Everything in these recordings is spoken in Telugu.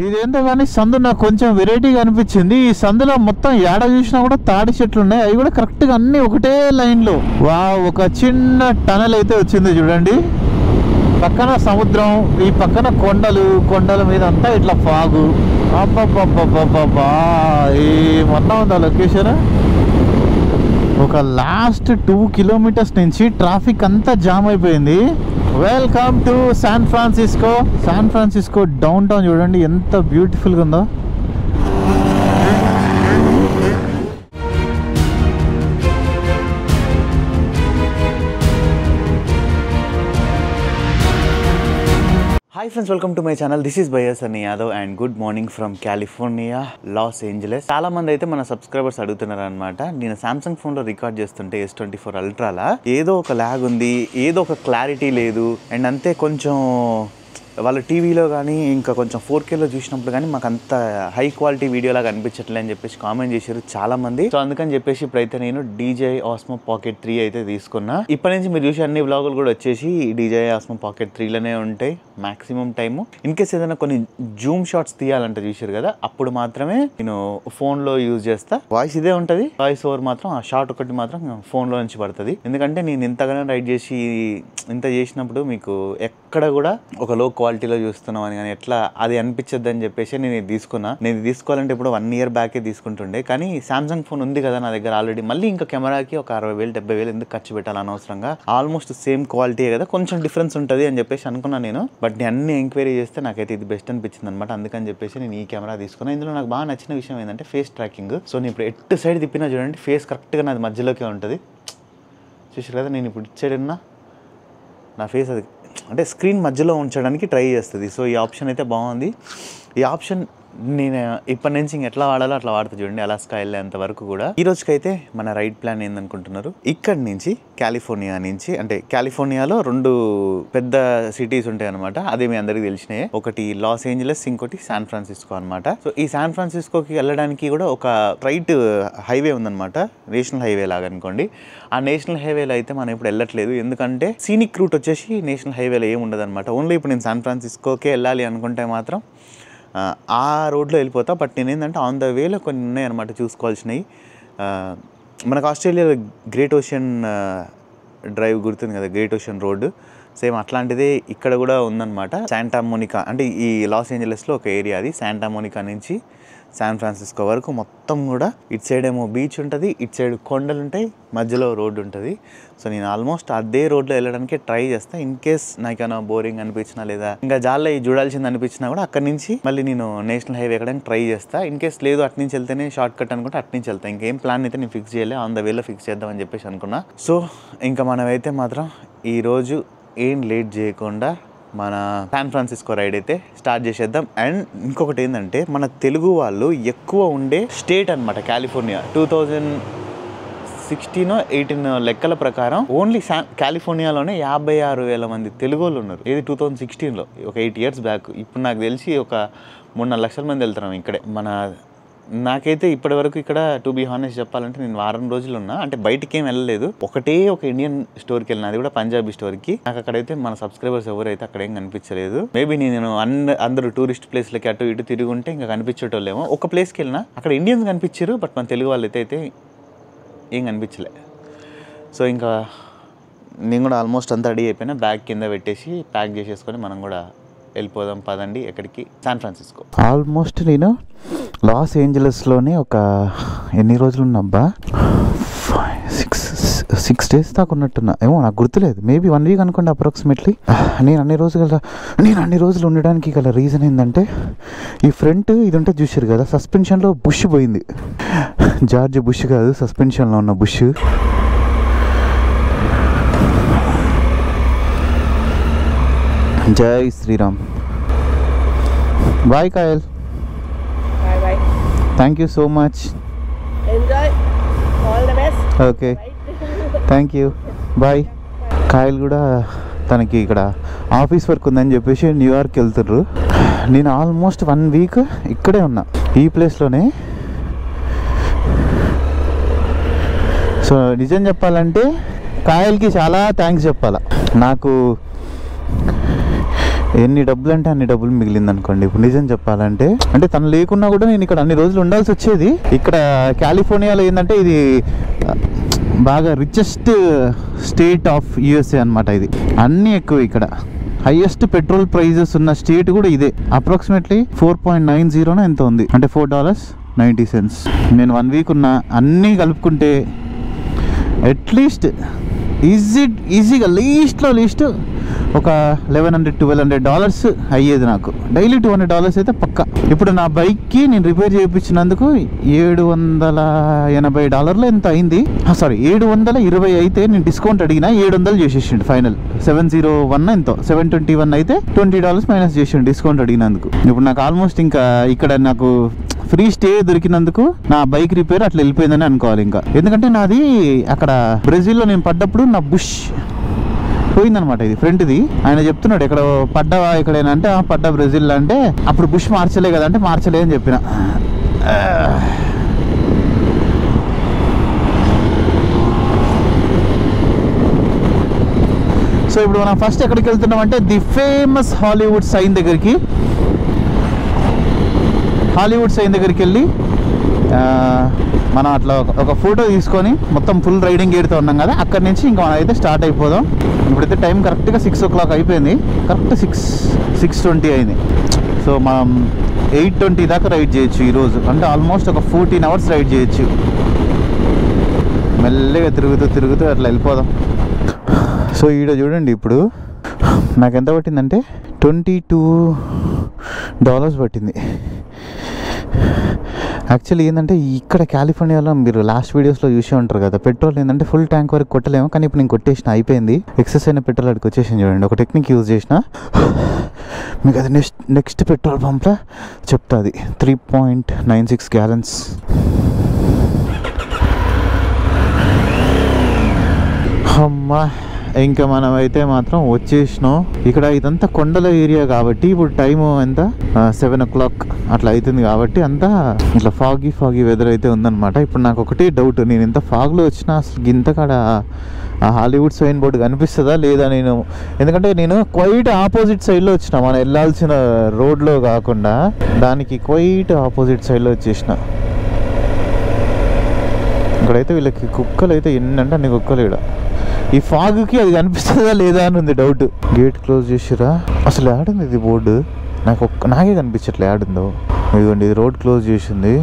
ఇదేంటో కానీ సందు నాకు కొంచెం వెరైటీగా అనిపించింది. ఈ సందులో మొత్తం ఏడ చూసినా కూడా తాడి చెట్లు ఉన్నాయి, అవి కూడా కరెక్ట్గా అన్ని ఒకటే లైన్లో. ఒక చిన్న టనల్ అయితే వచ్చింది చూడండి. పక్కన సముద్రం, ఈ పక్కన కొండల మీద అంతా ఇట్లా ఫాగు. అబ్బబ్బబ్బబ్బబ్బా, ఏమన్నా ఉందా లొకేషన్. ఒక లాస్ట్ 2 కిలోమీటర్స్ నుంచి ట్రాఫిక్ అంతా జామ్ అయిపోయింది. Welcome to San Francisco down town. చూడండి ఎంత బ్యూటిఫుల్గా ఉందో. Hi friends, welcome to my channel. This is buyer Sunny Yadav and good morning from California, Los Angeles. చాలా మంది అయితే మన సబ్స్క్రైబర్స్ అడుగుతున్నారు అనమాట. నేను సామ్సంగ్ ఫోన్లో రికార్డ్ చేస్తుంటే S24 అల్ట్రాలా ఏదో ఒక ల్యాగ్ ఉంది, ఏదో ఒక క్లారిటీ లేదు. అండ్ అంతే కొంచెం వాళ్ళ టీవీలో కానీ ఇంకా కొంచెం 4Kలో చూసినప్పుడు కానీ మాకు అంత హై క్వాలిటీ వీడియోలాగా అనిపించట్లే అని చెప్పేసి కామెంట్ చేశారు చాలా మంది. సో అందుకని చెప్పేసి ఇప్పుడైతే నేను DJI Osmo Pocket 3 అయితే తీసుకున్నా. ఇప్పటి నుంచి మీరు చూసే అన్ని వ్లాగులు కూడా వచ్చేసి DJI Osmo Pocket 3లోనే ఉంటాయి మాక్సిమం టైము. ఇన్ కేస్ ఏదైనా కొన్ని జూమ్ షాట్స్ తీయాలంటే చూసారు కదా, అప్పుడు మాత్రమే నేను ఫోన్లో యూజ్ చేస్తా. వాయిస్ ఇదే ఉంటుంది, వాయిస్ ఓవర్ మాత్రం ఆ షాట్ ఒకటి మాత్రం ఫోన్లో నుంచి పడుతుంది. ఎందుకంటే నేను ఇంతగానో రైడ్ చేసి ఇంత చేసినప్పుడు మీకు ఎక్కడ కూడా ఒక లో క్వాలిటీలో చూస్తున్నాం అని కానీ ఎట్లా అది అనిపించద్దు అని చెప్పేసి నేను ఇది తీసుకున్నా. నేను తీసుకోవాలంటే ఇప్పుడు 1 year బ్యాకే తీసుకుంటుండే, కానీ సామ్సంగ్ ఫోన్ ఉంది కదా నా దగ్గర ఆల్రెడీ. మళ్ళీ ఇంకా కెమెరాకి ఒక 60,000-70,000 ఎందుకు ఖర్చు పెట్టాలి అనవసరంగా. ఆల్మోస్ట్ సేమ్ క్వాలిటీ కదా, కొంచెం డిఫరెన్స్ ఉంటుంది అని చెప్పేసి అనుకున్నాను నేను. బట్ నేను అన్ని ఎంక్వైరీ చేస్తే నాకైతే ఇది బెస్ట్ అనిపించింది అనమాట. అందుకని చెప్పేసి నేను ఈ కెమెరా తీసుకున్నాను. ఇందులో నాకు బాగా నచ్చిన విషయం ఏంటంటే ఫేస్ ట్రాకింగ్. సో నేను ఇప్పుడు ఎటు సైడ్ తిప్పినా చూడండి, ఫేస్ కరెక్ట్గా నాది మధ్యలోకే ఉంటుంది. చూసారు కదా, నేను ఇప్పుడు ఇటు సైడ్ ఉన్నా నా ఫేస్ అది అంటే స్క్రీన్ మధ్యలో ఉంచడానికి ట్రై చేస్తుంది. సో ఈ ఆప్షన్ అయితే బాగుంది. ఈ ఆప్షన్ నేను ఇప్పటి నుంచి ఎట్లా వాడాలో అట్లా వాడుతూ చూడండి, అలాస్కా వెళ్ళేంత వరకు కూడా. ఈ రోజుకైతే మన రైడ్ ప్లాన్ ఏందనుకుంటున్నారు, ఇక్కడి నుంచి కాలిఫోర్నియా నుంచి, అంటే కాలిఫోర్నియాలో 2 పెద్ద సిటీస్ ఉంటాయి అనమాట. అదే మీ అందరికీ తెలిసినాయి. ఒకటి లాస్ ఏంజలస్, ఇంకోటి శాన్ ఫ్రాన్సిస్కో అనమాట. సో ఈ శాన్ ఫ్రాన్సిస్కోకి వెళ్ళడానికి కూడా ఒక రైట్ హైవే ఉందన్నమాట, నేషనల్ హైవే లాగా అనుకోండి. ఆ నేషనల్ హైవేలో అయితే మనం ఇప్పుడు వెళ్ళట్లేదు, ఎందుకంటే సీనిక్ రూట్ వచ్చేసి నేషనల్ హైవేలో ఏమి ఉండదు అనమాట. ఓన్లీ ఇప్పుడు నేను శాన్ ఫ్రాన్సిస్కోకే వెళ్ళాలి అనుకుంటే మాత్రం ఆ రోడ్లో వెళ్ళిపోతా. బట్ నేను ఏంటంటే ఆన్ ద వేలో కొన్ని ఉన్నాయన్నమాట చూసుకోవాల్సినవి. మనకు ఆస్ట్రేలియాలో గ్రేట్ ఓషన్ డ్రైవ్ గుర్తుంది కదా, గ్రేట్ ఓషన్ రోడ్డు, సేమ్ అట్లాంటిదే ఇక్కడ కూడా ఉందన్నమాట. శాంటా మోనికా అంటే ఈ లాస్ ఏంజలస్లో ఒక ఏరియా అది. శాంటా మోనికా నుంచి శాన్ ఫ్రాన్సిస్కో వరకు మొత్తం కూడా ఇటు సైడ్ ఏమో బీచ్ ఉంటుంది, ఇటు సైడ్ కొండలు ఉంటాయి, మధ్యలో రోడ్డు ఉంటుంది. సో నేను ఆల్మోస్ట్ అదే రోడ్లో వెళ్ళడానికి ట్రై చేస్తాను. ఇన్ కేస్ నాకేమైనా బోరింగ్ అనిపించినా లేదా ఇంకా జాల్లో చూడాల్సింది అనిపించినా కూడా అక్కడి నుంచి మళ్ళీ నేను నేషనల్ హైవే ఎక్కడానికి ట్రై చేస్తాను. ఇన్ కేస్ లేదు అటు నుంచి వెళ్తేనే షార్ట్ కట్ అనుకుంటే అటు నుంచి వెళ్తాను. ఇంకేం ప్లాన్ అయితే నేను ఫిక్స్ చేయలే, ఆన్ ద వేలో ఫిక్స్ చేద్దామని చెప్పేసి అనుకున్నా. సో ఇంకా మనమైతే మాత్రం ఈరోజు ఏం లేట్ చేయకుండా మన శాన్ ఫ్రాన్సిస్కో రైడ్ అయితే స్టార్ట్ చేసేద్దాం. అండ్ ఇంకొకటి ఏంటంటే మన తెలుగు వాళ్ళు ఎక్కువ ఉండే స్టేట్ అనమాట కాలిఫోర్నియా. 2016-18 లెక్కల ప్రకారం ఓన్లీ కాలిఫోర్నియాలోనే 56,000 మంది తెలుగు వాళ్ళు ఉన్నారు. ఇది 2016లో, ఒక 8 years బ్యాక్. ఇప్పుడు నాకు తెలిసి ఒక 3-4 లక్షల మంది వెళ్తున్నాం ఇక్కడే. నాకైతే ఇప్పటి వరకు ఇక్కడ టు బీ హానెస్ట్ చెప్పాలంటే నేను వారం రోజులు ఉన్నా, అంటే బయటికి ఏం వెళ్ళలేదు. ఒక ఇండియన్ స్టోర్కి వెళ్ళిన, అది కూడా పంజాబీ స్టోర్కి. నాకు అక్కడైతే మన సబ్స్క్రైబర్స్ ఎవరైతే అక్కడ ఏం కనిపించలేదు. మేబీ నేను అందరూ టూరిస్ట్ ప్లేస్లకి అటు ఇటు తిరుగుంటే ఇంకా కనిపించేటోళ్ళేమో. ఒక ప్లేస్కి వెళ్ళినా అక్కడ ఇండియన్స్ కనిపించారు, బట్ మన తెలుగు వాళ్ళు అయితే ఏం కనిపించలే. సో ఇంకా నేను కూడా ఆల్మోస్ట్ అంతా రెడీ అయిపోయినా, బ్యాగ్ కింద పెట్టేసి ప్యాక్ చేసేసుకొని మనం కూడా వెళ్ళిపోదాం పదండి. ఎక్కడికి? San Francisco. ఆల్మోస్ట్ నేను లాస్ ఏంజలస్లోనే ఒక ఎన్ని రోజులు ఉన్నాబ్బా, 6 days దాకా ఉన్నట్టున్నా ఏమో, నాకు గుర్తులేదు. మేబీ 1 week అనుకోండి అప్రాక్సిమేట్లీ. నేను అన్ని రోజులు ఉండడానికి గల రీజన్ ఏంటంటే ఈ ఫ్రంట్ ఇది ఉంటే చూసారు కదా, సస్పెన్షన్లో బుష్ పోయింది. జార్జ్ బుష్ కాదు, సస్పెన్షన్లో ఉన్న బుష్. జై Shriram. Bye Kayal. Bye. Thank you so much. Enjoy. All the best. Okay, thank you, bye. Kayal కూడా తనకి ఇక్కడ ఆఫీస్ వర్క్ ఉందని చెప్పేసి న్యూయార్క్ వెళ్తుర్రు. నేను ఆల్మోస్ట్ 1 week ఇక్కడే ఉన్నా, ఈ ప్లేస్లోనే. సో నిజం చెప్పాలంటే కాయల్కి చాలా థ్యాంక్స్ చెప్పాలా. నాకు ఎన్ని డబ్బులు అంటే అన్ని డబ్బులు మిగిలింది అనుకోండి. ఇప్పుడు నిజం చెప్పాలంటే, అంటే తను లేకున్నా కూడా నేను ఇక్కడ అన్ని రోజులు ఉండాల్సి వచ్చేది. ఇక్కడ కాలిఫోర్నియాలో ఏంటంటే ఇది బాగా రిచెస్ట్ స్టేట్ ఆఫ్ యూఎస్ఏ అనమాట. ఇది అన్నీ ఎక్కువ ఇక్కడ. హైయెస్ట్ పెట్రోల్ ప్రైజెస్ ఉన్న స్టేట్ కూడా ఇదే. అప్రాక్సిమేట్లీ 4.90 ఎంత ఉంది అంటే $4.90. నేను 1 వీక్ ఉన్న అన్నీ కలుపుకుంటే అట్లీస్ట్ ఈజీగా లీస్ట్ ఒక $1,100-1,200 అయ్యేది నాకు. డైలీ $200 అయితే పక్కా. ఇప్పుడు నా బైక్కి నేను రిపేర్ చేయించినందుకు $780 ఎంత అయింది. సారీ, 720 అయితే నేను డిస్కౌంట్ అడిగినా 700 చేసేసిండు ఫైనల్. 701 ఎంతో 721 అయితే $20 మైనస్ చేసిండు డిస్కౌంట్ అడిగినందుకు. ఇప్పుడు నాకు ఆల్మోస్ట్ ఇంకా ఇక్కడ నాకు ఫ్రీ స్టే దొరికినందుకు నా బైక్ రిపేర్ అట్లా వెళ్ళిపోయిందని అనుకోవాలి ఇంకా. ఎందుకంటే నాది అక్కడ బ్రెజిల్లో నేను పడ్డప్పుడు నా బుష్ పోయిందనమాట. ఇది ఫ్రంట్ది. ఆయన చెప్తున్నాడు ఎక్కడ పడ్డావా ఎక్కడైనా అంటే పడ్డా బ్రెజిల్లో అంటే, అప్పుడు బుష్ మార్చలే కదా అంటే మార్చలే అని చెప్పిన. సో ఇప్పుడు మనం ఫస్ట్ ఎక్కడికి వెళ్తున్నాం అంటే ది ఫేమస్ హాలీవుడ్ సైన్ దగ్గరికి. హాలీవుడ్ సైన్ దగ్గరికి వెళ్ళి మనం అట్లా ఒక ఫోటో తీసుకొని మొత్తం ఫుల్ రైడింగ్ గేర్తో ఉన్నాం కదా, అక్కడి నుంచి ఇంకా మనం అయితే స్టార్ట్ అయిపోదాం. ఇప్పుడైతే టైం కరెక్ట్గా 6 o'clock అయిపోయింది. కరెక్ట్ 6:20 అయింది. సో మనం 8:20 దాకా రైడ్ చేయొచ్చు ఈరోజు. అంటే ఆల్మోస్ట్ ఒక 14 hours రైడ్ చేయొచ్చు. మెల్లగా తిరుగుతూ అట్లా వెళ్ళిపోదాం. సో ఈడ చూడండి, ఇప్పుడు నాకు ఎంత పట్టిందంటే $22 పట్టింది. యాక్చువల్లీ ఏంటంటే ఇక్కడ కాలిఫోర్నియాలో మీరు లాస్ట్ వీడియోస్లో చూసే ఉంటారు కదా, పెట్రోల్ ఏంటంటే ఫుల్ ట్యాంక్ వరకు కొట్టలేము. కానీ ఇప్పుడు నేను కొట్టేసిన, అయిపోయింది. ఎక్సెస్ అయిన పెట్రోల్ అక్కడికి వచ్చేసింది. చూడండి, ఒక టెక్నిక్ యూజ్ చేసిన మీకు అది నెక్స్ట్ పెట్రోల్ పంప్లో చెప్తా. అది 3.96 gallons. అమ్మా, ఇంకా మనం అయితే మాత్రం వచ్చేసినాం. ఇక్కడ ఇదంతా కొండల ఏరియా కాబట్టి ఇప్పుడు టైము ఎంత 7 o'clock అట్లా అవుతుంది కాబట్టి అంతా ఇట్లా ఫాగీ వెదర్ అయితే ఉందన్నమాట. ఇప్పుడు నాకు ఒకటే డౌట్, నేను ఇంత ఫాగ్లో వచ్చినా అసలు ఇంతకాడ ఆ హాలీవుడ్ సైన్ బోర్డు కనిపిస్తుందా లేదా నేను, ఎందుకంటే నేను క్వైట్ ఆపోజిట్ సైడ్లో వచ్చిన, మనం వెళ్ళాల్సిన రోడ్లో కాకుండా దానికి క్వైట్ ఆపోజిట్ సైడ్లో వచ్చేసిన. ఇక్కడైతే వీళ్ళకి కుక్కలు అయితే ఎన్నంటే అన్ని కుక్కలు. ఇక్కడ ఈ ఫాగ్కి అది కనిపిస్తుందా లేదా అని ఉంది డౌట్. గేట్ క్లోజ్ చేసిరా, అసలు యాడుంది ఇది బోర్డు, నాకే కనిపించట్లే యాడుందో. ఇదిగోండి, ఇది రోడ్ క్లోజ్ చేసింది.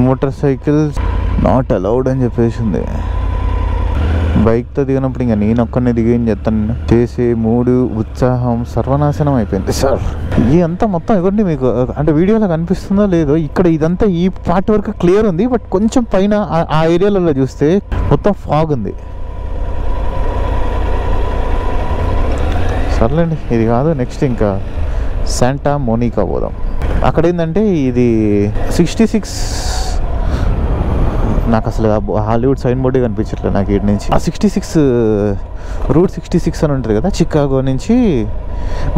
మోటార్ సైకిల్ నాట్ అలౌడ్ అని చెప్పేసింది. బైక్తో దిగినప్పుడు ఇంకా నేను ఒక్కనే దిగేం చెప్తాను. చేసే మూడు ఉత్సాహం సర్వనాశనం అయిపోయింది సార్. ఇదంతా మొత్తం ఇవ్వండి మీకు, అంటే వీడియోలో కనిపిస్తుందో లేదో, ఇక్కడ ఇదంతా ఈ పార్ట్ వరకు క్లియర్ ఉంది. బట్ కొంచెం పైన ఆ ఏరియాలలో చూస్తే మొత్తం ఫాగ్ ఉంది. సర్లేండి, ఇది కాదు, నెక్స్ట్ ఇంకా శాంటా మోనికా పోదాం. అక్కడ ఏంటంటే ఇది 66, నాకు అసలు హాలీవుడ్ సైన్ బోర్డే కనిపించట్లేదు నాకు ఇటు నుంచి. ఆ 66 రూట్ 66 అని ఉంటుంది కదా, చికాగో నుంచి.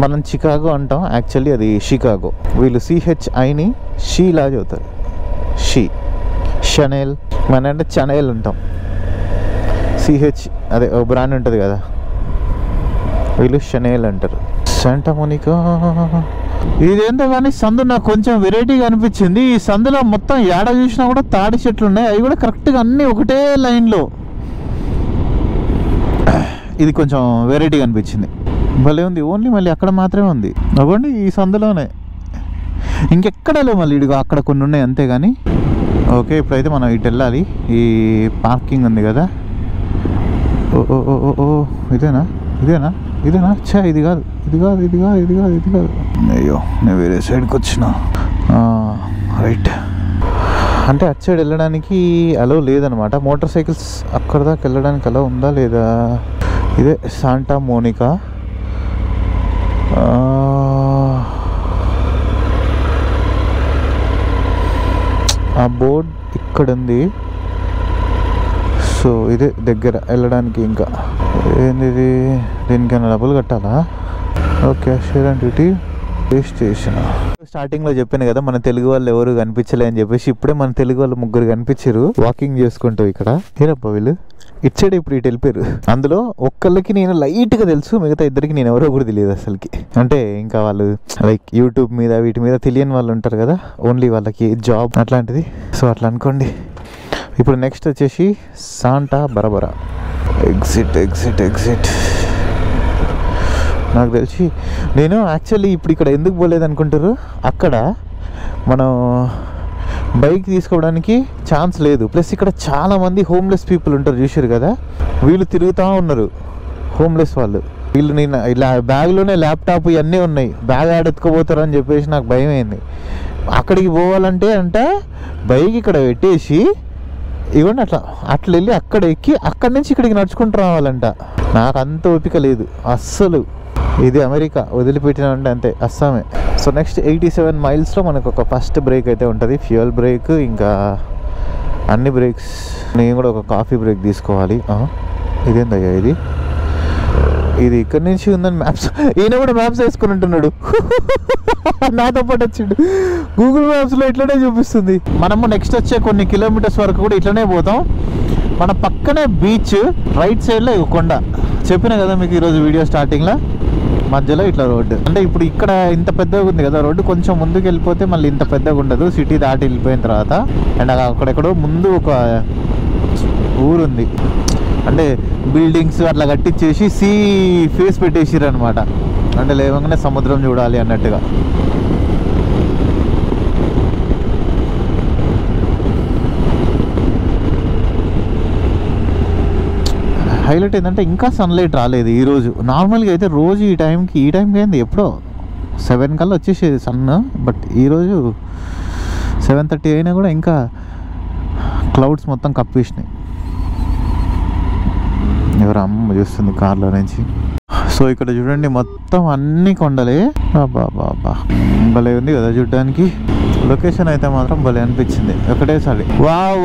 మనం చికాగో అంటాం, యాక్చువల్లీ అది షికాగో. వీళ్ళు CHIని షీలా చదువుతారు, షనెల్. మన అంటే చనెల్ అంటాం. CH అదే ఓ బ్రాండ్ ఉంటుంది కదా, వీళ్ళు షనెల్ అంటారు. శాంటా మోనికా ఇదేంటో కానీ సందు నాకు కొంచెం వెరైటీగా అనిపించింది. ఈ సందులో మొత్తం ఏడ చూసినా కూడా తాడి చెట్లు ఉన్నాయి, అవి కూడా కరెక్ట్గా అన్నీ ఒకటే లైన్లో. ఇది కొంచెం వెరైటీగా అనిపించింది, భలే ఉంది. ఓన్లీ మళ్ళీ అక్కడ మాత్రమే ఉంది, అవ్వండి ఈ సందులోనే, ఇంకెక్కడ లేవు. మళ్ళీ ఇదిగో అక్కడ కొన్ని ఉన్నాయి అంతేగాని. ఓకే, ఇప్పుడైతే మనం ఇటు వెళ్ళాలి. ఈ పార్కింగ్ ఉంది కదా, ఓ ఇదేనా ఛా, ఇది కాదు. అయ్యో, నేను వేరే సైడ్కి వచ్చిన. రైట్, అంటే అటు సైడ్ వెళ్ళడానికి అలో లేదనమాట. మోటార్ సైకిల్స్ అక్కడ దాకా వెళ్ళడానికి అలో ఉందా లేదా. ఇదే శాంటా మోనికా. ఆ బోర్డ్ ఇక్కడ ఉంది. సో ఇదే దగ్గర వెళ్ళడానికి. ఇంకా ఏంది ఇది, దీనికైనా డబ్బులు కట్టాలా? Okay, share and duty station starting లో చెప్పాను కదా మన తెలుగు వాళ్ళు ఎవరు కనిపించలే అని చెప్పేసి, ఇప్పుడే మన తెలుగు వాళ్ళు 3 కనిపించారు వాకింగ్ చేసుకుంటూ. ఇక్కడ ఏరప్ప వీళ్ళు ఇటు సైడ్ ఇప్పుడు ఇటు వెళ్ళిపోయారు. అందులో ఒక్కళ్ళకి నేను లైట్ గా తెలుసు, మిగతా ఇద్దరికి నేను ఎవరో కూడా తెలియదు అసలుకి. అంటే ఇంకా వాళ్ళు లైక్ యూట్యూబ్ మీద వీటి మీద తెలియని వాళ్ళు ఉంటారు కదా, ఓన్లీ వాళ్ళకి జాబ్ అట్లాంటిది. సో అట్లా అనుకోండి. ఇప్పుడు నెక్స్ట్ వచ్చేసి శాంటా బరబరా. ఎగ్జిట్ నాకు తెలిసి నేను యాక్చువల్లీ ఇప్పుడు ఇక్కడ ఎందుకు పోలేదు అనుకుంటారు, అక్కడ మనం బైక్ తీసుకోవడానికి ఛాన్స్ లేదు. ప్లస్ ఇక్కడ చాలామంది హోమ్లెస్ పీపుల్ ఉంటారు, చూసారు కదా, వీళ్ళు తిరుగుతూ ఉన్నారు హోమ్లెస్ వాళ్ళు. వీళ్ళు నేను ఇలా బ్యాగ్లోనే ల్యాప్టాప్ ఇవన్నీ ఉన్నాయి, బ్యాగ్ ఆడెత్తుకోపోతారు అని చెప్పేసి నాకు భయం అయింది. అక్కడికి పోవాలంటే బైక్ ఇక్కడ పెట్టేసి ఇవ్వండి అట్లా వెళ్ళి అక్కడ ఎక్కి అక్కడి నుంచి ఇక్కడికి నడుచుకుంటూ రావాలంట. నాకు అంత ఓపిక లేదు అస్సలు. ఇది అమెరికా వదిలిపెట్టిన అంటే అంతే, అస్సామే. సో నెక్స్ట్ 87 మైల్స్లో మనకు ఒక ఫస్ట్ బ్రేక్ అయితే ఉంటుంది, ఫ్యూయల్ బ్రేక్. ఇంకా అన్ని బ్రేక్స్. నేను కూడా ఒక కాఫీ బ్రేక్ తీసుకోవాలి. ఇదేందయ్యా ఇది ఇక్కడి నుంచి ఉందని మ్యాప్స్, ఈయన కూడా మ్యాప్స్ వేసుకుని ఉంటున్నాడు నాతో పాటు వచ్చిండు. గూగుల్ మ్యాప్స్లో ఇట్లనే చూపిస్తుంది. మనము నెక్స్ట్ వచ్చే కొన్ని కిలోమీటర్స్ వరకు కూడా ఇట్లనే పోతాం. మన పక్కనే బీచ్, రైట్ సైడ్లో కొండ. చెప్పిన కదా మీకు ఈరోజు వీడియో స్టార్టింగ్లో, మధ్యలో ఇట్లా రోడ్డు. అంటే ఇప్పుడు ఇక్కడ ఇంత పెద్దగా ఉంది కదా రోడ్డు, కొంచెం ముందుకు వెళ్ళిపోతే మళ్ళీ ఇంత పెద్దగా ఉండదు సిటీ దాటి వెళ్ళిపోయిన తర్వాత. అండ్ అక్కడెక్కడో ముందు ఒక ఊరుంది, అంటే బిల్డింగ్స్ అట్లా కట్టించేసి సీ ఫేస్ పెట్టేసిర్రు అనమాట. అంటే లేవగానే సముద్రం చూడాలి అన్నట్టుగా. హైలైట్ ఏంటంటే ఇంకా సన్లైట్ రాలేదు ఈరోజు. నార్మల్గా అయితే రోజు ఈ టైంకి ఏంది ఎప్పుడో 7 కల్లా వచ్చేసేది సన్. బట్ ఈరోజు 7:30 అయినా కూడా ఇంకా క్లౌడ్స్ మొత్తం కప్పేసినాయి. ఎవరు అమ్మ చూస్తుంది కార్లో నుంచి. సో ఇక్కడ చూడండి మొత్తం అన్ని కొండలే. బాబా భలే ఉంది కదా చూడడానికి. లొకేషన్ అయితే మాత్రం భలే అనిపించింది ఒకటేసారి.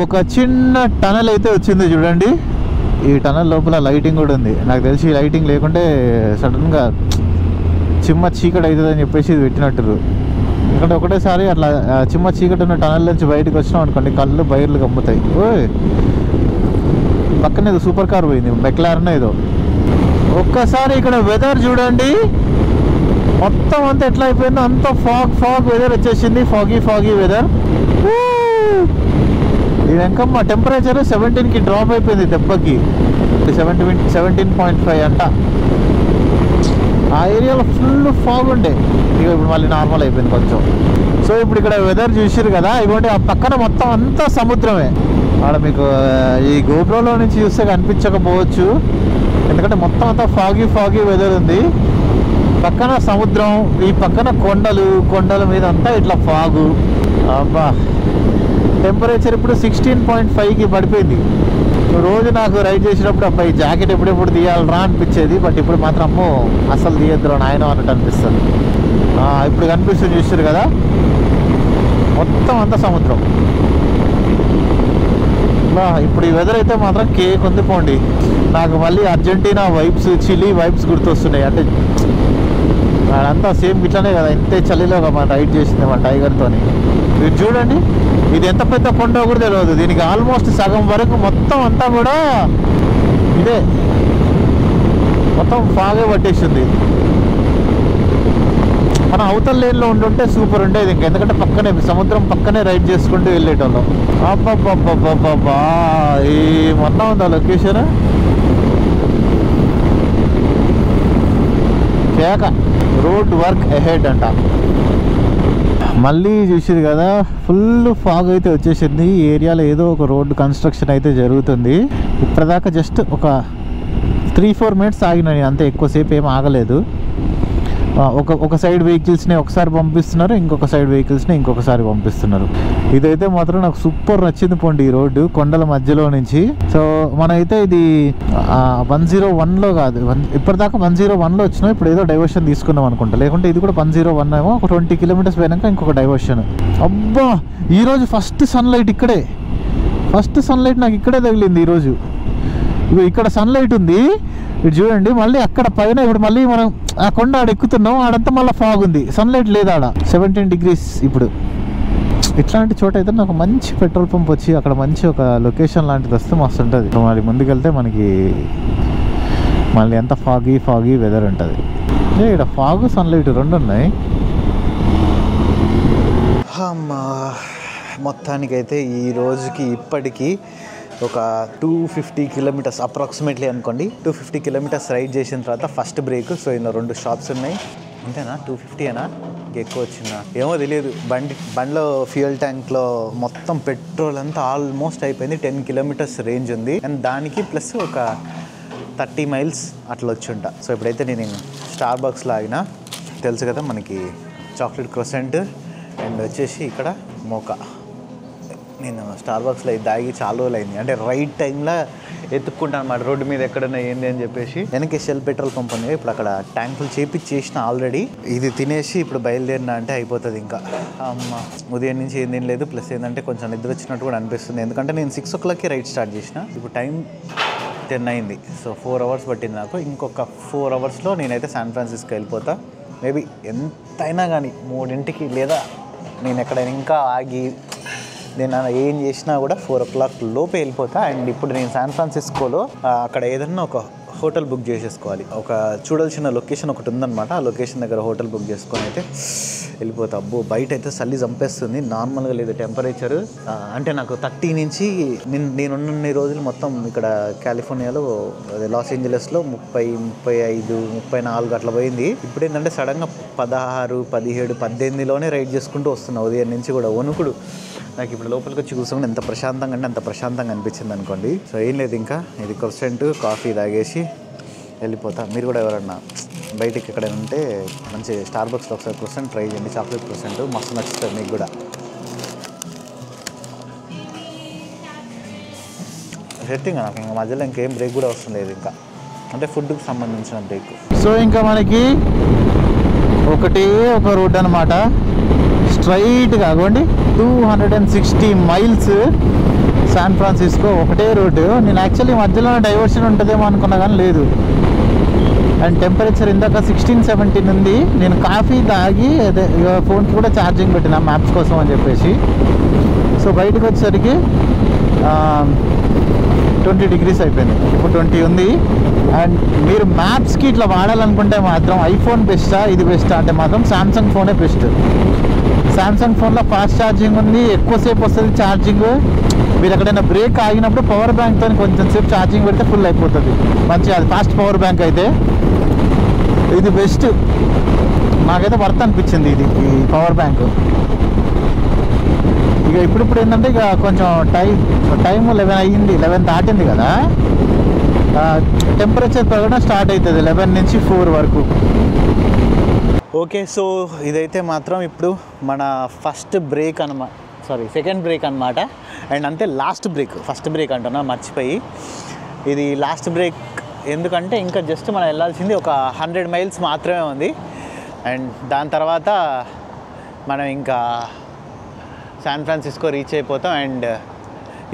ఒక చిన్న టనల్ అయితే వచ్చింది చూడండి. ఈ టనల్ లోపల లైటింగ్ కూడా ఉంది. నాకు తెలిసి ఈ లైటింగ్ లేకుంటే సడన్గా చిమ్మ చీకటి అవుతుందని చెప్పేసి ఇది పెట్టినట్టు. ఎందుకంటే ఒకటేసారి అట్లా చిమ్మ చీకటి ఉన్న టనల్ నుంచి బయటకు వచ్చినాం అనుకోండి, కళ్ళు బైర్లు కమ్ముతాయి. పక్కన ఏదో సూపర్ కార్ పోయింది, మెక్లారన్ ఏదో. ఒక్కసారి ఇక్కడ వెదర్ చూడండి, మొత్తం అంతా ఎట్లా అయిపోయిందో అంత ఫాగ్ వెదర్ వచ్చేసింది. Foggy weather. ఇది ఎంకమ్మ టెంపరేచర్ 17కి డ్రాప్ అయిపోయింది దెబ్బకి. 17.5 అంట. ఆ ఏరియాలో ఫుల్ ఫాగ్ ఉండే, ఇక ఇప్పుడు మళ్ళీ నార్మల్ అయిపోయింది కొంచెం. సో ఇప్పుడు ఇక్కడ వెదర్ చూసారు కదా, ఇవ్వండి ఆ పక్కన మొత్తం అంతా సముద్రమే. ఆడ మీకు ఈ గోప్రోలో నుంచి చూస్తే కనిపించకపోవచ్చు, ఎందుకంటే మొత్తం అంతా ఫాగీ వెదర్ ఉంది. పక్కన సముద్రం, ఈ పక్కన కొండల మీద అంతా ఇట్లా ఫాగు. అబ్బా టెంపరేచర్ ఇప్పుడు 16.5కి పడిపోయింది. రోజు నాకు రైడ్ చేసేటప్పుడు అబ్బాయి జాకెట్ ఎప్పుడెప్పుడు తీయాలరా అనిపించేది. బట్ ఇప్పుడు మాత్రం అమ్మో అసలు తీయద్దురా నాయన అన్నట్టు అనిపిస్తుంది. ఇప్పుడు కనిపిస్తుంది చూస్తారు కదా, మొత్తం అంతా సముద్రం. ఇప్పుడు ఈ వెదర్ అయితే మాత్రం కేక్ ఉంది పోండి. నాకు మళ్ళీ అర్జెంటీనా వైబ్స్, చిలీ వైబ్స్ గుర్తొస్తున్నాయి. అంటే అదంతా సేమ్ ఇట్లానే కదా, ఇంతే చలిలో మనం రైడ్ చేసింది మన టైగర్తో. మీరు చూడండి, ఇది ఎంత పెద్ద కొండ కూడా తెలియదు. దీనికి ఆల్మోస్ట్ సగం వరకు మొత్తం అంతా కూడా ఇదే మొత్తం ఫాగే పట్టేసింది. మనం అవతల లేన్లో ఉండుంటే సూపర్ ఉండేది ఇంకా, ఎందుకంటే పక్కనే సముద్రం పక్కనే రైడ్ చేసుకుంటూ వెళ్ళేటోళ్ళం. అబ్బా ఈ మొన్న ఉందా లొకేషన్ కేక. రోడ్ వర్క్ అహెడ్ అంట. మళ్ళీ చూసేది కదా, ఫుల్ ఫాగ్ అయితే వచ్చేసింది. ఈ ఏరియాలో ఏదో ఒక రోడ్డు కన్స్ట్రక్షన్ అయితే జరుగుతుంది. ఇప్పటిదాకా జస్ట్ ఒక 3-4 మినిట్స్ ఆగిన, నేను అంతే, ఎక్కువసేపు ఏం ఆగలేదు. ఒక సైడ్ వెహికల్స్ని ఒకసారి పంపిస్తున్నారు, ఇంకొక సైడ్ వెహికల్స్ని ఇంకొకసారి పంపిస్తున్నారు. ఇదైతే మాత్రం నాకు సూపర్ నచ్చింది పోండి, ఈ రోడ్డు కొండల మధ్యలో నుంచి. సో మనమైతే ఇది 101లో కాదు, ఇప్పటిదాకా 101లో వచ్చినాం. ఇప్పుడు ఏదో డైవర్షన్ తీసుకున్నాం అనుకుంటా, లేకుంటే ఇది కూడా 101 ఏమో. ఒక 20 కిలోమీటర్స్ పోయినాక ఇంకొక డైవర్షన్. అబ్బా ఈరోజు ఫస్ట్ సన్లైట్ ఇక్కడే, నాకు ఇక్కడే తగిలింది ఈరోజు. ఇక్కడ సన్లైట్ ఉంది, ఇటు చూడండి. మళ్ళీ అక్కడ పైన ఇప్పుడు మళ్ళీ మనం ఆ కొండ ఆడ ఎక్కుతున్నాం, ఆడంతా మళ్ళీ ఫాగ్ ఉంది, సన్లైట్ లేదు ఆడ. 17 degrees ఇప్పుడు. ఇట్లాంటి చోట అయితే నాకు మంచి పెట్రోల్ పంప్ వచ్చి అక్కడ మంచి ఒక లొకేషన్ లాంటిది వస్తే మస్తు ఉంటుంది. మరి ముందుకెళ్తే మనకి మళ్ళీ ఎంత ఫాగీ వెదర్ ఉంటుంది. ఇక్కడ ఫాగ్ సన్లైట్ రెండు ఉన్నాయి. అమ్మా మొత్తానికైతే ఈ రోజుకి ఇప్పటికీ ఒక 250 kilometers అప్రాక్సిమేట్లీ అనుకోండి. 250 kilometers రైడ్ చేసిన తర్వాత ఫస్ట్ బ్రేక్. సో ఇందులో 2 షాప్స్ ఉన్నాయి. అంతేనా? 250 అయినా ఎక్కువ వచ్చిందా ఏమో తెలియదు. బండిలో ఫ్యూయల్ ట్యాంక్లో మొత్తం పెట్రోల్ అంతా ఆల్మోస్ట్ అయిపోయింది. 10 kilometers రేంజ్ ఉంది. అండ్ దానికి ప్లస్ ఒక 30 miles అట్లా వచ్చుంటా. సో ఇప్పుడైతే నేను స్టార్ బక్స్లో ఆగిన, తెలుసు కదా మనకి చాక్లెట్ క్రోసెంట్ అండ్ వచ్చేసి ఇక్కడ మోకా. నేను స్టార్ బక్స్లో ఇది దాగి చాలా రోజులు అయింది. అంటే రైట్ టైంలో ఎత్తుక్కుంటాను అన్నమాట రోడ్డు మీద ఎక్కడన్నా ఏంది అని చెప్పేసి. వెనక్కి షెల్ పెట్రోల్ పంప్ ఉంది. ఇప్పుడు అక్కడ ట్యాంకులు చేపించేసిన ఆల్రెడీ. ఇది తినేసి ఇప్పుడు బయలుదేరినా అంటే అయిపోతుంది ఇంకా. అమ్మ ఉదయం నుంచి ఏం తినలేదు. ప్లస్ ఏంటంటే కొంచెం నిద్ర వచ్చినట్టు కూడా అనిపిస్తుంది. ఎందుకంటే నేను 6 o'clockకి రైడ్ స్టార్ట్ చేసిన. ఇప్పుడు టైం 10 అయింది. సో 4 hours పట్టింది నాకు. ఇంకొక 4 hoursలో నేనైతే శాన్ ఫ్రాన్సిస్కో వెళ్ళిపోతా. మేబీ ఎంతైనా కానీ 3ంటికి, లేదా నేను ఎక్కడైనా ఇంకా ఆగి నేను ఏం చేసినా కూడా 4 o'clock లోపే వెళ్ళిపోతా. అండ్ ఇప్పుడు నేను శాన్ ఫ్రాన్సిస్కోలో అక్కడ ఏదన్నా ఒక హోటల్ బుక్ చేసేసుకోవాలి. ఒక చూడాల్సిన లొకేషన్ ఒకటి ఉందన్నమాట. ఆ లొకేషన్ దగ్గర హోటల్ బుక్ చేసుకొని అయితే వెళ్ళిపోతా. అబ్బో బయట అయితే చలి చంపేస్తుంది. నార్మల్గా లేదు టెంపరేచర్. అంటే నాకు 30 నుంచి నేనున్న రోజులు మొత్తం ఇక్కడ కాలిఫోర్నియాలో లాస్ ఏంజలస్లో 30, 35, 34 అట్లా పోయింది. ఇప్పుడు ఏంటంటే సడన్గా 16, 17, 18లోనే రైడ్ చేసుకుంటూ వస్తున్నా. ఉదయం నుంచి కూడా వణుకుడు. నాకు ఇప్పుడు లోపలికి వచ్చి కూర్చొని ఎంత ప్రశాంతంగా అంటే అంత ప్రశాంతంగా అనిపించింది అనుకోండి. సో ఏం లేదు, ఇంకా ఇది క్రోసెంట్ కాఫీ తాగేసి వెళ్ళిపోతా. మీరు కూడా ఎవరన్నా బయటికి ఎక్కడైనా ఉంటే మంచి స్టార్ బక్స్లో ఒకసారి క్రోసెంట్ ట్రై చేయండి. చాక్లెట్ క్రోసెంట్ మస్తు నచ్చుతుంది మీకు కూడా. సెట్టింగ్ నాకు ఇంకా మధ్యలో ఇంకేం బ్రేక్ కూడా అవసరం లేదు ఇంకా. అంటే ఫుడ్కి సంబంధించిన బ్రేక్. సో ఇంకా మనకి ఒకటే ఒక రోడ్ అనమాట, స్ట్రైట్గా అవ్వండి 260 miles శాన్ ఫ్రాన్సిస్కో ఒకటే రోడ్డు. నేను యాక్చువల్లీ మధ్యలో డైవర్షన్ ఉంటుందేమో అనుకున్నా కానీ లేదు. అండ్ టెంపరేచర్ ఇందాక 16, 17 ఉంది. నేను కాఫీ తాగి అదే ఫోన్కి కూడా ఛార్జింగ్ పెట్టిన మ్యాప్స్ కోసం అని చెప్పేసి. సో బయటకు వచ్చేసరికి 20 degrees అయిపోయింది. ఇప్పుడు 20 ఉంది. అండ్ మీరు మ్యాప్స్కి ఇట్లా వాడాలనుకుంటే మాత్రం ఐఫోన్ బెస్టా ఇది బెస్టా అంటే మాత్రం శాంసంగ్ ఫోనే బెస్ట్. శాంసంగ్ ఫోన్లో ఫాస్ట్ ఛార్జింగ్ ఉంది, ఎక్కువసేపు వస్తుంది ఛార్జింగ్. మీరు ఎక్కడైనా బ్రేక్ ఆగినప్పుడు పవర్ బ్యాంక్తో కొంచెం సేపు ఛార్జింగ్ పెడితే ఫుల్ అయిపోతుంది. మంచిగా అది ఫాస్ట్ పవర్ బ్యాంక్ అయితే ఇది బెస్ట్. నాకైతే వర్త్ అనిపించింది ఇది ఈ పవర్ బ్యాంక్. ఇక ఇప్పుడు ఏంటంటే ఇక కొంచెం టైం 11 అయ్యింది, 11 దాటింది కదా. టెంపరేచర్ పెరగడం స్టార్ట్ అవుతుంది 11 నుంచి 4 వరకు. ఓకే, సో ఇదైతే మాత్రం ఇప్పుడు మన ఫస్ట్ బ్రేక్ అనమాట, సెకండ్ బ్రేక్ అనమాట. అండ్ అంతే లాస్ట్ బ్రేక్. ఫస్ట్ బ్రేక్ అంటున్నా మర్చిపోయి, ఇది లాస్ట్ బ్రేక్. ఎందుకంటే ఇంకా జస్ట్ మనం వెళ్ళాల్సింది ఒక 100 miles మాత్రమే ఉంది. అండ్ దాని తర్వాత మనం ఇంకా శాన్ ఫ్రాన్సిస్కో రీచ్ అయిపోతాం. అండ్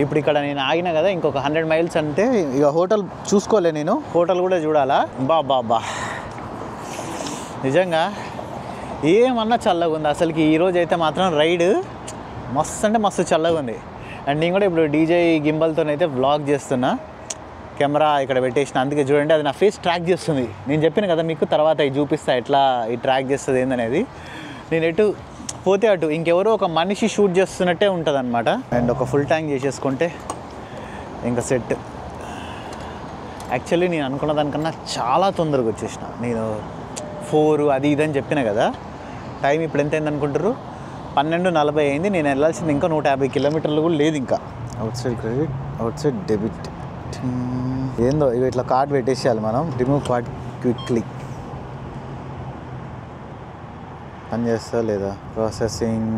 ఇప్పుడు ఇక్కడ నేను ఆగినా కదా, ఇంకొక 100 miles అంటే ఇక హోటల్ చూసుకోలే నేను, హోటల్ కూడా చూడాలా. బా నిజంగా ఏమన్నా చల్లగా ఉంది అసలుకి. ఈరోజు అయితే మాత్రం రైడ్ మస్తు అంటే మస్తు చల్లగా ఉంది. అండ్ నేను కూడా ఇప్పుడు డీజే గింబల్తోనైతే వ్లాగ్ చేస్తున్నా. కెమెరా ఇక్కడ పెట్టేసిన, అందుకే చూడండి అది నా ఫేస్ ట్రాక్ చేస్తుంది. నేను చెప్పాను కదా మీకు, తర్వాత ఇది చూపిస్తా ఎట్లా ఈ ట్రాక్ చేస్తుంది ఏందనేది. నేను ఎటు పోతే అటు ఇంకెవరో ఒక మనిషి షూట్ చేస్తున్నట్టే ఉంటుంది అనమాట. అండ్ ఒక ఫుల్ ట్యాంక్ చేసేసుకుంటే ఇంకా సెట్. యాక్చువల్లీ నేను అనుకున్న దానికన్నా చాలా తొందరగా వచ్చేసిన. నేను 4 అది ఇదని చెప్పిన కదా. టైం ఇప్పుడు ఎంత అయింది అనుకుంటారు? 12:40 అయింది. నేను వెళ్ళాల్సింది ఇంకా 150 kilometers కూడా లేదు ఇంకా. Outside credit, outside debit. ఏందో ఇవి ఇట్లా కార్డ్ పెట్టేసేయాలి మనం. Remove card quickly. పని చేస్తా లేదా? Processing.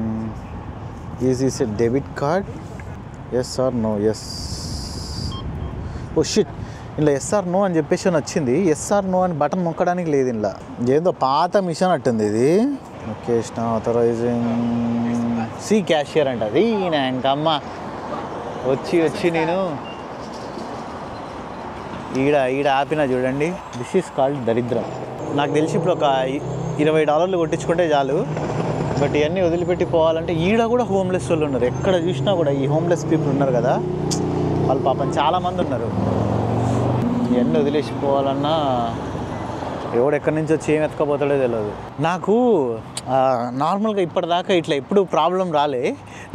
Is is a debit card? Yes or no? Yes. Oh shit, ఇలా ఎస్ఆర్ నో అని చెప్పేసి వచ్చింది. ఎస్ఆర్ నో అని బటన్ నొక్కడానికి లేదు ఇలా. ఏదో పాత మిషన్ అట్టుంది ఇది. లొకేషన్ ఆథరైజింగ్ సి క్యాషియర్ అంట అది. ఇంకమ్మ వచ్చి నేను ఈడ ఆపిన చూడండి, దిస్ ఈస్ కాల్డ్ దరిద్రం. నాకు తెలిసి ఇప్పుడు ఒక $20 కొట్టించుకుంటే చాలు. బట్ ఇవన్నీ వదిలిపెట్టి పోవాలంటే ఈడ కూడా హోమ్లెస్ వాళ్ళు ఉన్నారు. ఎక్కడ చూసినా కూడా ఈ హోమ్లెస్ పీపుల్ ఉన్నారు కదా, వాళ్ళు పాపం చాలామంది ఉన్నారు. ఇవన్నీ వదిలేసి పోవాలన్నా ఎవడు ఎక్కడి నుంచి వచ్చి ఏం ఎత్తుకపోతాడో తెలియదు. నాకు నార్మల్గా ఇప్పటిదాకా ఇట్లా ఎప్పుడు ప్రాబ్లం రాలే.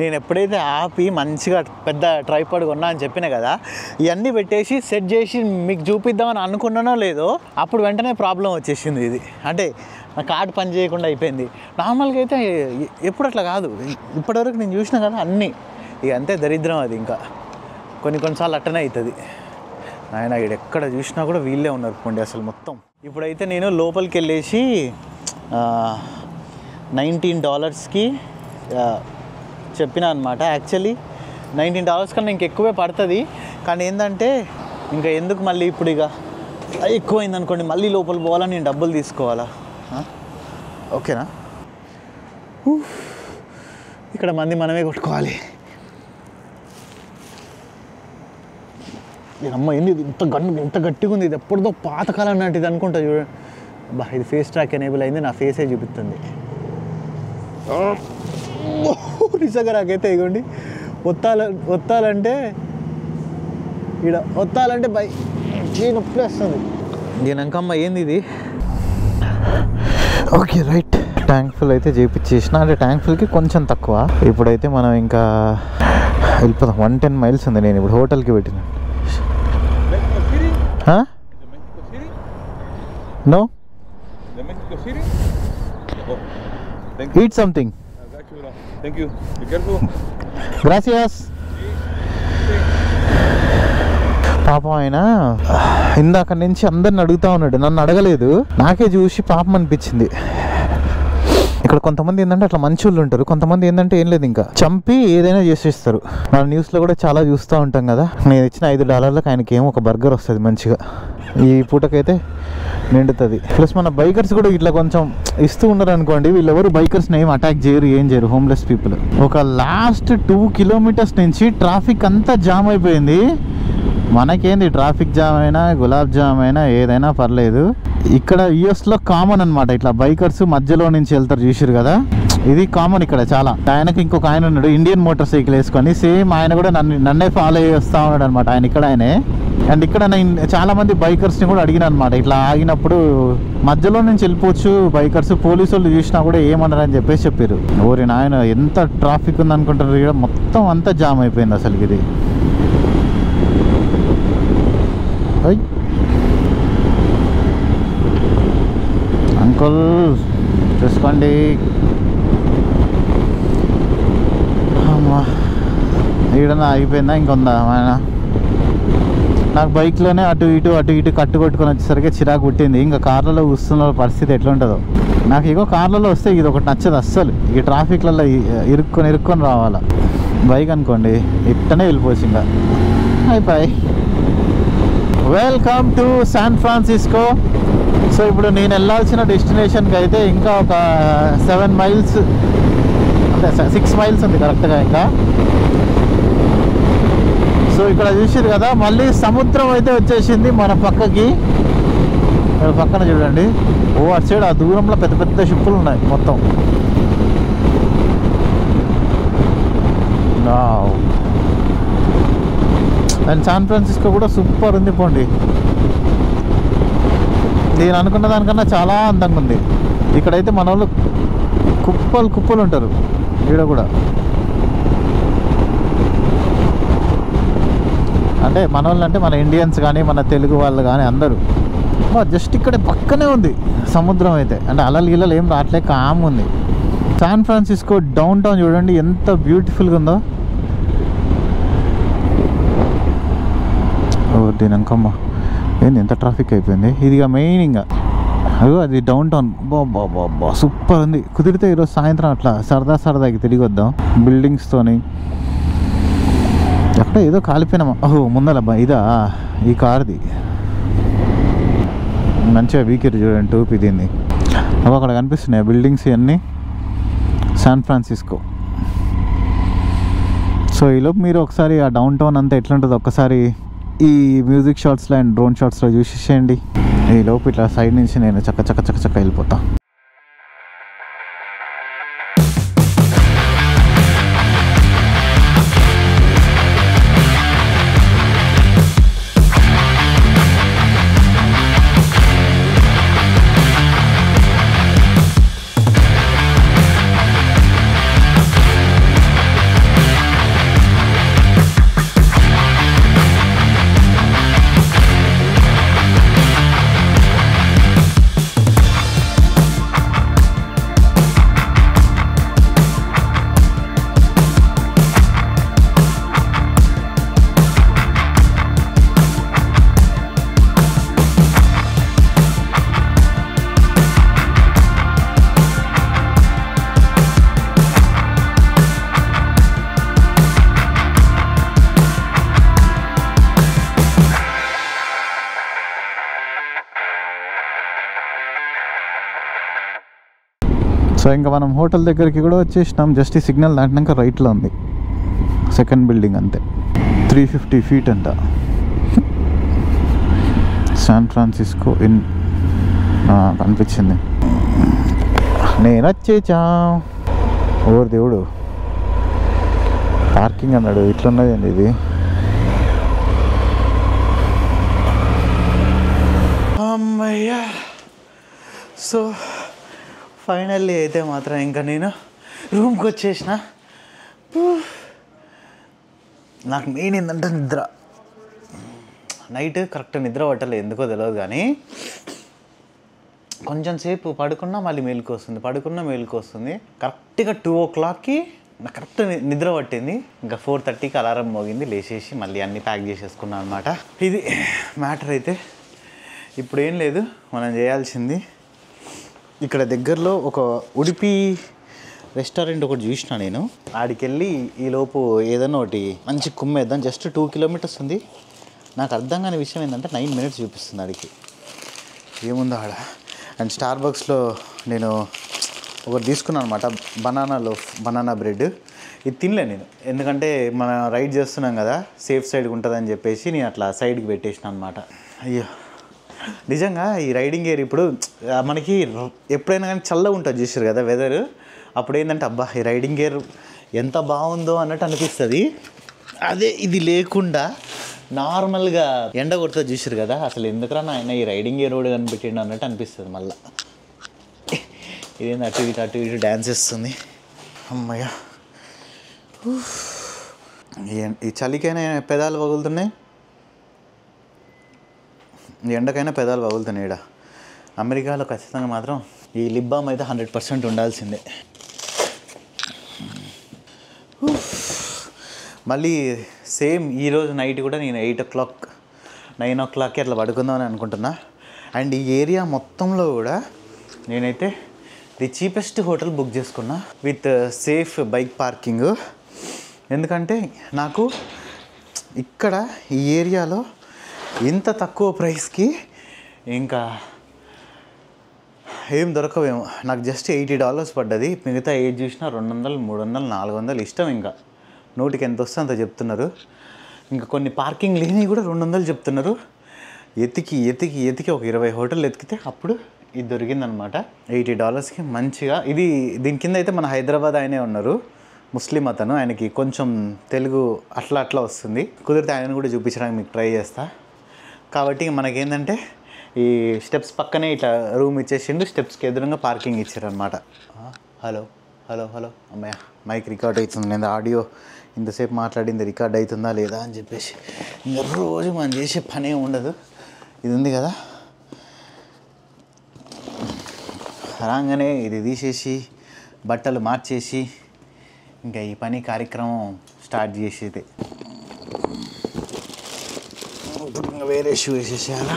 నేను ఎప్పుడైతే ఆపి మంచిగా పెద్ద ట్రైపాడ్ కొన్నా అని చెప్పిన కదా, ఇవన్నీ పెట్టేసి సెట్ చేసి మీకు చూపిద్దామని అనుకున్నానో లేదో అప్పుడు వెంటనే ప్రాబ్లం వచ్చేసింది. ఇది అంటే నా కార్డు పని చేయకుండా అయిపోయింది. నార్మల్గా అయితే ఎప్పుడు అట్లా కాదు. ఇప్పటివరకు నేను చూసినా కదా అన్నీ ఇక అంతే దరిద్రం. అది ఇంకా కొన్నిసార్లు అట్టనే అవుతుంది. ఆయన ఇక్కడ ఎక్కడ చూసినా కూడా వీళ్ళే ఉన్నారు పోండి అసలు మొత్తం. ఇప్పుడైతే నేను లోపలికి వెళ్ళేసి $19కి చెప్పిన అనమాట. యాక్చువల్లీ $19 కన్నా ఇంకెక్కువే పడుతుంది. కానీ ఏంటంటే ఇంకా ఎందుకు మళ్ళీ ఇప్పుడు ఇక ఎక్కువైంది అనుకోండి, మళ్ళీ లోపల పోవాలా, నేను డబ్బులు తీసుకోవాలా? ఓకేనా? ఇక్కడ మంది మనమే కొట్టుకోవాలి. అమ్మ ఏంది ఇంత గట్టిగా ఉంది, ఇది ఎప్పుడుదో పాతకాలం నాటిది అనుకుంటా చూడండి. బా ఇది ఫేస్ ట్రాక్ ఎనేబుల్ అయింది, నా ఫేసే చూపిస్తుంది. నిజంగా నాకైతే ఇగోండి ఒత్తాలంటే ఇక్కడ ఒత్తాలంటే బై నొప్పి వస్తుంది. దీనికమ్మ ఏంది ఇది? ఓకే రైట్, ట్యాంక్ ఫుల్ అయితే చేయించేసిన. అంటే ట్యాంక్ ఫుల్కి కొంచెం తక్కువ. ఇప్పుడైతే మనం ఇంకా వెళ్ళిపోతాం. 110 మైల్స్ ఉంది. నేను ఇప్పుడు హోటల్కి పెట్టిన. No? The Mexico City? Oh, thank you. Eat something. Thank you. Be careful. Gracias. పాపం ఆయన ఇందాక నుంచి అందరిని అడుగుతా ఉన్నాడు, నన్ను అడగలేదు. నాకే చూసి పాపం అనిపించింది. ఇక్కడ కొంతమంది ఏంటంటే అట్లా మంచి వాళ్ళు ఉంటారు, కొంతమంది ఏంటంటే ఏం లేదు ఇంకా చంపి ఏదైనా చేసేస్తారు. మన న్యూస్లో కూడా చాలా చూస్తూ ఉంటాం కదా. నేను ఇచ్చిన $5కి ఆయనకి ఏమో ఒక బర్గర్ వస్తుంది మంచిగా, ఈ పూటకైతే నిండుతుంది. ప్లస్ మన బైకర్స్ కూడా ఇట్లా కొంచెం ఇస్తూ ఉన్నారు అనుకోండి, వీళ్ళెవరు బైకర్స్ని ఏం అటాక్ చేయరు, ఏం చేయరు. Homeless people. ఒక లాస్ట్ 2 కిలోమీటర్స్ నుంచి ట్రాఫిక్ అంతా జామ్ అయిపోయింది. మనకేంది ట్రాఫిక్ జామ్ అయినా గులాబ్ జామ్ అయినా ఏదైనా పర్లేదు. ఇక్కడ యుఎస్లో కామన్ అనమాట, ఇట్లా బైకర్స్ మధ్యలో నుంచి వెళ్తారు చూసారు కదా, ఇది కామన్ ఇక్కడ చాలా. ఆయనకి ఇంకొక ఆయన ఉన్నాడు ఇండియన్ మోటార్ సైకిల్ వేసుకొని, సేమ్ ఆయన కూడా నన్నే ఫాలో అయ్యి వస్తూ ఉన్నాడు అనమాట. ఆయన ఇక్కడ ఆయనే. అండ్ ఇక్కడ నేను చాలా మంది బైకర్స్ని కూడా అడిగిన అనమాట, ఇట్లా ఆగినప్పుడు మధ్యలో నుంచి వెళ్ళిపోవచ్చు బైకర్స్, పోలీసు వాళ్ళు చూసినా కూడా ఏమన్నారని చెప్పారు. ఓరి నాయన ఎంత ట్రాఫిక్ ఉంది అనుకుంటారు. ఇక్కడ మొత్తం అంతా జామ్ అయిపోయింది అసలు. ఇది అంకుల్ చూసుకోండి. అమ్మా ఈడనా అయిపోయిందా ఇంకొందా? ఆయన నాకు బైక్లోనే అటు ఇటు కట్టు కొట్టుకొని వచ్చేసరికి చిరాకు పుట్టింది. ఇంకా కార్లలో కూర్చున్న పరిస్థితి ఎట్లా ఉంటుందో. నాకు ఇగో కార్లలో వస్తే ఇది ఒకటి నచ్చదు అస్సలు. ఈ ట్రాఫిక్లలో ఇరుక్కొని రావాలా. బైక్ అనుకోండి ఇట్టనే వెళ్ళిపోవచ్చు ఇంకా అయిపోయి. Welcome to San Francisco. So ఇప్పుడు నేను వెళ్ళాల్సిన డెస్టినేషన్కి అయితే ఇంకా ఒక 7 మైల్స్ అంటే 6 మైల్స్ ఉంది కరెక్ట్గా ఇంకా. సో ఇక్కడ చూసారు కదా, మళ్ళీ సముద్రం అయితే వచ్చేసింది మన పక్కకి. ఇక్కడ పక్కన చూడండి, అటు సైడ్ ఆ దూరంలో పెద్ద పెద్ద షిప్పులు ఉన్నాయి మొత్తం. అండ్ శాన్ ఫ్రాన్సిస్కో కూడా సూపర్ ఉంది పోండి. నేను అనుకున్న దానికన్నా చాలా అందంగా ఉంది. ఇక్కడైతే మన వాళ్ళు కుప్పలు ఉంటారు. ఈడ కూడా అంటే మన వాళ్ళు అంటే మన ఇండియన్స్ కానీ మన తెలుగు వాళ్ళు కానీ అందరూ. జస్ట్ ఇక్కడ పక్కనే ఉంది సముద్రం అయితే, అంటే అలలు గిల్లలు ఏం రావట్లే, కామ్ ఉంది. శాన్ ఫ్రాన్సిస్కో డౌన్ టౌన్ చూడండి ఎంత బ్యూటిఫుల్గా ఉందో. దీని అంకమ్మ ఏంది ఎంత ట్రాఫిక్ అయిపోయింది. ఇదిగా మెయిన్ ఇంకా అయ్యో అది డౌన్ టౌన్. బాబా సూపర్ ఉంది. కుదిరితే ఈరోజు సాయంత్రం అట్లా సరదాకి తిరిగి వద్దాం బిల్డింగ్స్తోని. ఎక్కడ ఏదో కాలిపోయినామా? ముందల ఇదా ఈ కార్ది. మంచిగా వీకెర్ చూడండి టూపీ దీన్ని. అక్కడ కనిపిస్తున్నాయి బిల్డింగ్స్ ఇవన్నీ శాన్ ఫ్రాన్సిస్కో. సో ఈలోపు మీరు ఒకసారి ఆ డౌన్ టౌన్ అంతా ఎట్లుంటుందో ఒక్కసారి ఈ మ్యూజిక్ షాట్స్లో అండ్ డ్రోన్ షాట్స్లో చూసేసేయండి. ఈ లోపు ఇట్లా సైడ్ నుంచి నేను చక్క వెళ్ళిపోతా. సో ఇంకా మనం హోటల్ దగ్గరికి కూడా వచ్చేసినాం. జస్ట్ ఈ సిగ్నల్ దాటినాక రైట్లో ఉంది సెకండ్ బిల్డింగ్, అంతే. 350 feet అంట. శాన్ ఫ్రాన్సిస్కో ఇన్ కనిపించింది. నేను వచ్చేచా. ఓవర్ దేవుడు, పార్కింగ్ అన్నాడు. ఇట్లున్నదండి ఇది. అమ్మయ్యా. సో ఫైనల్లీ అయితే మాత్రం ఇంకా నేను రూమ్కి వచ్చేసిన. నాకు మెయిన్ ఏంటంటే నిద్ర. నైట్ కరెక్ట్ నిద్ర పట్టలేదు, ఎందుకో తెలియదు. కానీ కొంచెం సేపు పడుకున్నా మళ్ళీ మేలుకు వస్తుంది, పడుకున్నా మేలుకు వస్తుంది. కరెక్ట్గా 2 o'clockకి నాకు కరెక్ట్ నిద్ర పట్టింది. ఇంకా 4:30కి అలారం మోగింది. లేచేసి మళ్ళీ అన్నీ ప్యాక్ చేసేసుకున్నాను అనమాట. ఇది మ్యాటర్. అయితే ఇప్పుడు ఏం లేదు, మనం చేయాల్సింది ఇక్కడ దగ్గరలో ఒక ఉడిపి రెస్టారెంట్ ఒకటి చూసిన నేను. ఆడికి వెళ్ళి ఈలోపు ఏదైనా ఒకటి మంచి కుమ్మేద్దాం. జస్ట్ 2 kilometers ఉంది. నాకు అర్థం కాని విషయం ఏంటంటే 9 minutes చూపిస్తుంది ఆడికి. ఏముందో ఆడ. అండ్ స్టార్బక్స్లో నేను ఒకటి తీసుకున్నాను అనమాట, బనానా బ్రెడ్. ఇది తినలే నేను, ఎందుకంటే మనం రైడ్ చేస్తున్నాం కదా, సేఫ్ సైడ్కి ఉంటుందని చెప్పేసి నేను అట్లా సైడ్కి పెట్టేసిన అనమాట. అయ్యో నిజంగా ఈ రైడింగ్ గేర్ ఇప్పుడు మనకి ఎప్పుడైనా కానీ చల్లగా ఉంటుంది చూసారు కదా వెదర్, అప్పుడు ఏంటంటే అబ్బా ఈ రైడింగ్ గేర్ ఎంత బాగుందో అన్నట్టు అనిపిస్తుంది. అదే ఇది లేకుండా నార్మల్గా ఎండ కొడుతుంది చూసారు కదా, అసలు ఎందుకురా నాయన ఈ రైడింగ్ గేర్ రోడ్ కనిపెట్టిండు అన్నట్టు అనిపిస్తుంది. మళ్ళీ ఇదేంటి అటు ఇటు డ్యాన్స్ చేస్తుంది. అమ్మయ్య, ఈ చలికైనా పెదాలు పగులుతున్నాయి, ఎండకైనా పెదాలు పగులుతున్నాయి. ఇక్కడ అమెరికాలో ఖచ్చితంగా మాత్రం ఈ లిప్ బామ్ అయితే 100% ఉండాల్సిందే. మళ్ళీ సేమ్ ఈరోజు నైట్ కూడా నేను 8 o'clock 9 o'clockకి అట్లా పడుకుందామని అనుకుంటున్నా. అండ్ ఈ ఏరియా మొత్తంలో కూడా నేనైతే ది చీపెస్ట్ హోటల్ బుక్ చేసుకున్నా విత్ సేఫ్ బైక్ పార్కింగ్. ఎందుకంటే నాకు ఇక్కడ ఈ ఏరియాలో ఇంత తక్కువ ప్రైస్కి ఇంకా ఏం దొరకవేమో. నాకు జస్ట్ $80 పడ్డది. మిగతా ఏది చూసినా 200, 300, 400 ఇష్టం. ఇంకా నోటికి ఎంత వస్తే అంత చెప్తున్నారు. ఇంకా కొన్ని పార్కింగ్ లేనివి కూడా 200 చెప్తున్నారు. ఎతికి ఒక 20 హోటల్ ఎతికితే అప్పుడు ఇది దొరికిందనమాట $80కి మంచిగా. ఇది దీని కింద అయితే మన హైదరాబాద్ ఆయనే ఉన్నారు, ముస్లిం అతను. ఆయనకి కొంచెం తెలుగు అట్లా వస్తుంది. కుదిరితే ఆయన కూడా చూపించడానికి మీకు ట్రై చేస్తా. కాబట్టి మనకేంటంటే ఈ స్టెప్స్ పక్కనే ఇట్లా రూమ్ ఇచ్చేసిండు, స్టెప్స్కి ఎదురుగా పార్కింగ్ ఇచ్చారనమాట. హలో అమ్మయ్య, మైక్ రికార్డ్ అవుతుంది. నేను ఆడియో ఇంతసేపు మాట్లాడింది రికార్డ్ అవుతుందా లేదా అని చెప్పేసి. ఇంకా రోజు మనం చేసే పనే ఉండదు. ఇది ఉంది కదా, రాగానే ఇది తీసేసి బట్టలు మార్చేసి ఇంకా ఈ పని కార్యక్రమం స్టార్ట్ చేసేది. ఇంకా వేరే షూ వేసేసేయాలా,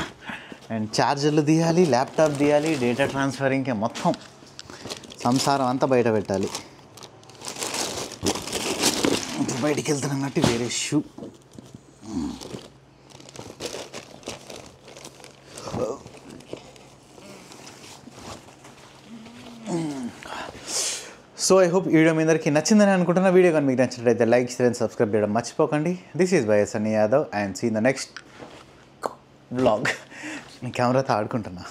అండ్ ఛార్జర్లు తీయాలి, ల్యాప్టాప్ తీయాలి, డేటా ట్రాన్స్ఫరింగ్కి మొత్తం సంసారం అంతా బయట పెట్టాలి. బయటికి వెళ్తున్నట్టు వేరే షూ. సో ఐ హోప్ ఈ వీడియో మీ అందరికీ నచ్చిందని అనుకుంటున్నా. వీడియో కానీ మీకు నచ్చినట్లయితే లైక్ షేర్ అండ్ సబ్స్క్రైబ్ చేయడం మర్చిపోకండి. This is by Sunny Yadav and see in the next vlog. నేను కెమెరాతో ఆడుకుంటున్నా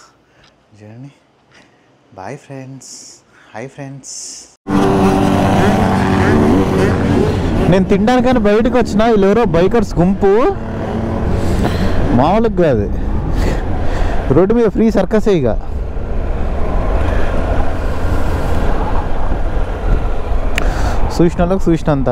చూడండి. Bye friends. Hi friends. నేను తినడానికని బయటకు వచ్చిన వీళ్ళు ఎవరో బైకర్స్ గుంపు, మామూలుగా కాదు. రోడ్డు మీద ఫ్రీ సర్కసే ఇక. చూసిన వాళ్ళకి చూసినంత.